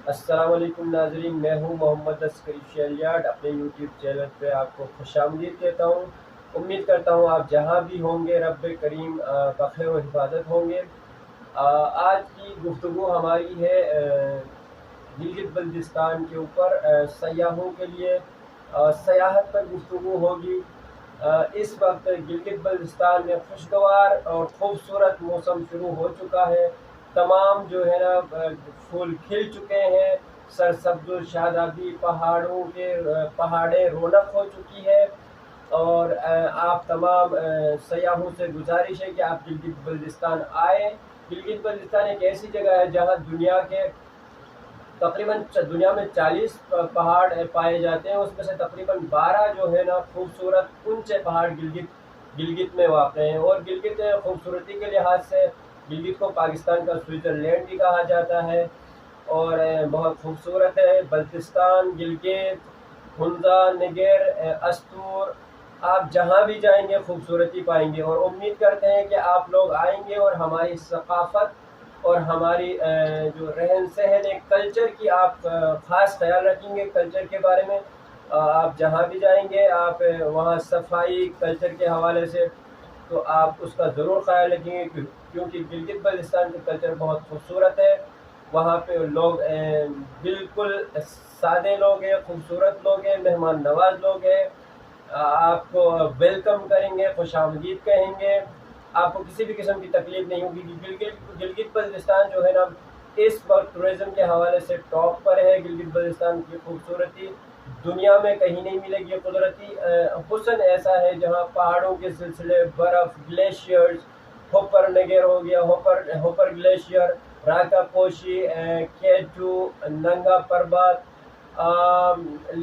السلام علیکم ناظرین، میں ہوں محمد عسکری شیلیاڈ، اپنے یوٹیوب چینل پہ آپ کو خوش آمدید کہتا ہوں۔ امید کرتا ہوں آپ جہاں بھی ہوں گے رب کریم بخیر و حفاظت ہوں گے۔ آج کی گفتگو ہماری ہے گلگت بلتستان کے اوپر، سیاحوں کے لیے سیاحت پر گفتگو ہوگی۔ اس وقت گلگت بلتستان میں خوشگوار اور خوبصورت موسم شروع ہو چکا ہے۔ تمام جو ہے نا پھول کھل چکے ہیں، سرسبز و شادابی پہاڑیں رونق ہو چکی ہے۔ اور آپ تمام سیاحوں سے گزارش ہے کہ آپ گلگت بلتستان آئیں۔ گلگت بلتستان ایک ایسی جگہ ہے جہاں دنیا میں 40 پہاڑ پائے جاتے ہیں، اس میں سے تقریباً 12 جو ہے نا خوبصورت اونچے پہاڑ گلگت میں واقع ہیں۔ اور گلگت خوبصورتی کے لحاظ سے گلگت کو پاکستان کا سوئٹزرلینڈ بھی کہا جاتا ہے، اور بہت خوبصورت ہے۔ بلتستان، گلگت، ہنزا، نگر، استور، آپ جہاں بھی جائیں گے خوبصورتی پائیں گے۔ اور امید کرتے ہیں کہ آپ لوگ آئیں گے اور ہماری ثقافت اور ہماری جو رہن سہن ہے، کلچر کی آپ خاص خیال رکھیں گے۔ کلچر کے بارے میں آپ جہاں بھی جائیں گے، آپ وہاں صفائی کلچر کے حوالے سے تو آپ اس کا ضرور خیال رکھیں گے، کیونکہ گلگت بلتستان کا کلچر بہت خوبصورت ہے۔ وہاں پہ لوگ بالکل سادے لوگ ہیں، خوبصورت لوگ ہیں، مہمان نواز لوگ ہیں، آپ کو ویلکم کریں گے، خوش آمدید کہیں گے، آپ کو کسی بھی قسم کی تکلیف نہیں ہوگی۔ گلگت بلتستان جو ہے نا اس وقت ٹورزم کے حوالے سے ٹاپ پر ہے۔ گلگت بلتستان کی خوبصورتی دنیا میں کہیں نہیں ملے گی۔ قدرتی حسن ایسا ہے جہاں پہاڑوں کے سلسلے، برف، گلیشیئرز، ہوپر نگر ہو گیا، ہوپر گلیشیئر، راکا پوشی، کیٹو، ننگا پربات،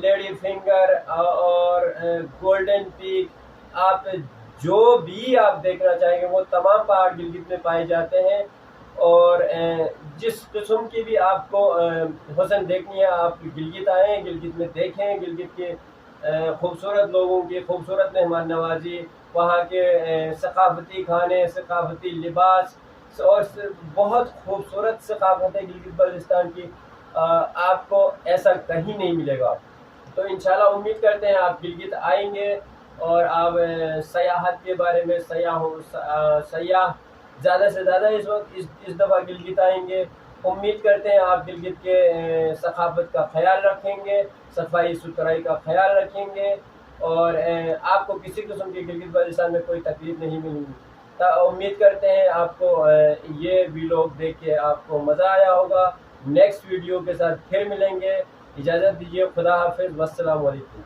لیڈی فنگر اور گولڈن پیک، آپ جو بھی آپ دیکھنا چاہیں گے وہ تمام پہاڑ گلگت میں پائے جاتے ہیں۔ اور جس قسم کی بھی آپ کو حسن دیکھنی ہے، آپ گلگت آئیں، گلگت میں دیکھیں گلگت کے خوبصورت لوگوں کی خوبصورت مہمان نوازی، وہاں کے ثقافتی کھانے، ثقافتی لباس، اور بہت خوبصورت ثقافت ہے گلگت بلتستان کی، آپ کو ایسا کہیں نہیں ملے گا۔ تو انشاءاللہ امید کرتے ہیں آپ گلگت آئیں گے اور آپ سیاحت کے بارے میں سیاح زیادہ سے زیادہ اس دفعہ گلگت آئیں گے۔ امید کرتے ہیں آپ گلگت کے ثقافت کا خیال رکھیں گے، صفائی ستھرائی کا خیال رکھیں گے، اور آپ کو کسی قسم کی گلگت بلتستان میں کوئی تکلیف نہیں ملے گی۔ امید کرتے ہیں آپ کو یہ ویڈیو دیکھ کے آپ کو مزہ آیا ہوگا۔ نیکسٹ ویڈیو کے ساتھ پھر ملیں گے، اجازت دیجیے، خدا حافظ، والسلام علیکم۔